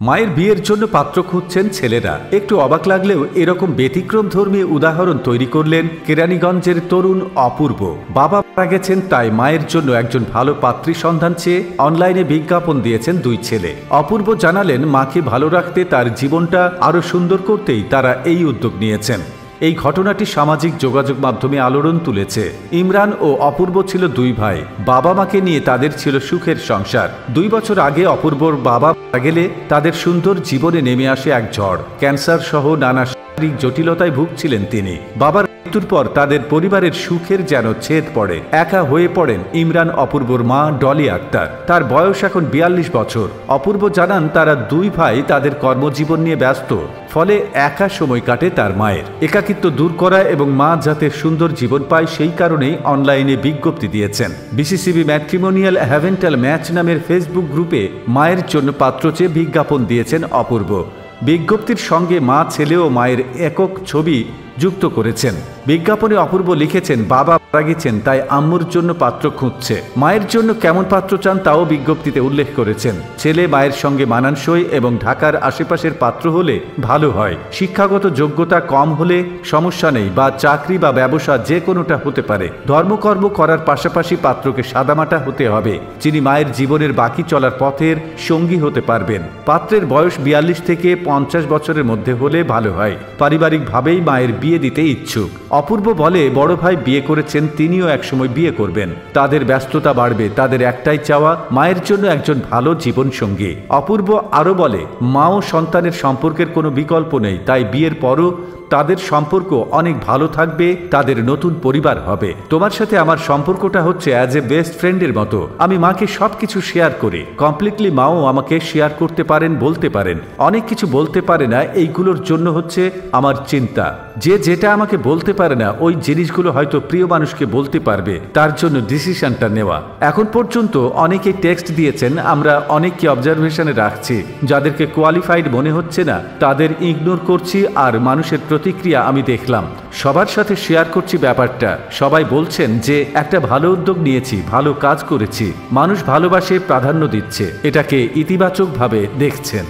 মায়ের বিয়ের জন্য পাত্র খুঁজছেন ছেলেরা। একটু অবাক লাগলেও এরকম ব্যতিক্রমধর্মী উদাহরণ তৈরি করলেন কেরানীগঞ্জের তরুণ অপূর্ব। বাবা মারা গেছেন, তাই মায়ের জন্য একজন ভালো পাত্রী সন্ধান চেয়ে অনলাইনে বিজ্ঞাপন দিয়েছেন দুই ছেলে। অপূর্ব জানালেন, মাকে ভালো রাখতে, তার জীবনটা আরো সুন্দর করতেই তারা এই উদ্যোগ নিয়েছেন। এই ঘটনাটি সামাজিক যোগাযোগ মাধ্যমে আলোড়ন তুলেছে। ইমরান ও অপূর্ব ছিল দুই ভাই। বাবা মাকে নিয়ে তাদের ছিল সুখের সংসার। 2 বছর আগে অপূর্বর বাবা মারা গেলে তাদের সুন্দর জীবনে নেমে আসে এক ঝড়। ক্যান্সার সহ নানা শারীরিক জটিলতায় ভুগছিলেন তিনি। বাবার মৃত্যুর পর তাদের পরিবারের সুখের যেন ছেদ পড়ে। একা হয়ে পড়েন ইমরান অপূর্বর মা ডলি আক্তার। তার বয়স এখন 42 বছর। অপূর্ব জানান, তারা দুই ভাই তাদের কর্মজীবন নিয়ে ব্যস্ত, ফলে একা সময় কাটে তার মায়ের। একাকিত্ব দূর করা এবং মা যাতে সুন্দর জীবন পায় সেই কারণেই অনলাইনে বিজ্ঞপ্তি দিয়েছেন। বিসিসিবি ম্যাট্রিমোনিয়াল হ্যাভেন্টাল ম্যাচ নামের ফেসবুক গ্রুপে মায়ের জন্য পাত্র চেয়ে বিজ্ঞাপন দিয়েছেন অপূর্ব। বিজ্ঞপ্তির সঙ্গে মা, ছেলে ও মায়ের একক ছবি যুক্ত করেছেন। বিজ্ঞাপনে অপূর্ব লিখেছেন, বাবা মারা গেছেন, তাই আম্মুর জন্য পাত্র খুঁজছে। মায়ের জন্য কেমন পাত্র চান তাও বিজ্ঞপ্তিতে উল্লেখ করেছেন। ছেলে মায়ের সঙ্গে মানানসই এবং ঢাকার আশেপাশের পাত্র হলে ভালো হয়। শিক্ষাগত যোগ্যতা কম হলে সমস্যা নেই, বা চাকরি বা ব্যবসা যে কোনোটা হতে পারে। ধর্মকর্ম করার পাশাপাশি পাত্রকে সাদামাটা হতে হবে, যিনি মায়ের জীবনের বাকি চলার পথের সঙ্গী হতে পারবেন। পাত্রের বয়স 42 থেকে 50 বছরের মধ্যে হলে ভালো হয়। পারিবারিকভাবেই মায়ের বিয়ে দিতে ইচ্ছুক। অপূর্ব বলে, বড় ভাই বিয়ে করেছেন, তিনিও একসময় বিয়ে করবেন। তাদের ব্যস্ততা বাড়বে, তাদের একটাই চাওয়া মায়ের জন্য একজন ভালো জীবন সঙ্গী। অপূর্ব আরও বলে, মা ও সন্তানের সম্পর্কের কোনো বিকল্প নেই, তাই বিয়ের পরও তাদের সম্পর্ক অনেক ভালো থাকবে, তাদের নতুন পরিবার হবে। তোমার সাথে আমার সম্পর্কটা হচ্ছে অ্যাজ এ বেস্ট ফ্রেন্ডের মতো। আমি মাকে সবকিছু শেয়ার করি, কমপ্লিটলি মাও আমাকে শেয়ার করতে পারেন, বলতে পারেন। অনেক কিছু বলতে পারে না, এইগুলোর জন্য হচ্ছে আমার চিন্তা। যে যেটা আমাকে বলতে পারে না, ওই জিনিসগুলো হয়তো প্রিয় মানুষকে বলতে পারবে, তার জন্য ডিসিশনটা নেওয়া। এখন পর্যন্ত অনেকেই টেক্সট দিয়েছেন, আমরা অনেককে অবজারভেশনে রাখছি, যাদেরকে কোয়ালিফাইড মনে হচ্ছে না তাদের ইগনোর করছি, আর মানুষের প্রতিক্রিয়া আমি দেখলাম। সবার সাথে শেয়ার করছি ব্যাপারটা। সবাই বলছেন যে একটা ভালো উদ্যোগ নিয়েছি, ভালো কাজ করেছি, মানুষ ভালোবাসে, প্রাধান্য দিচ্ছে, এটাকে ইতিবাচকভাবে দেখছেন।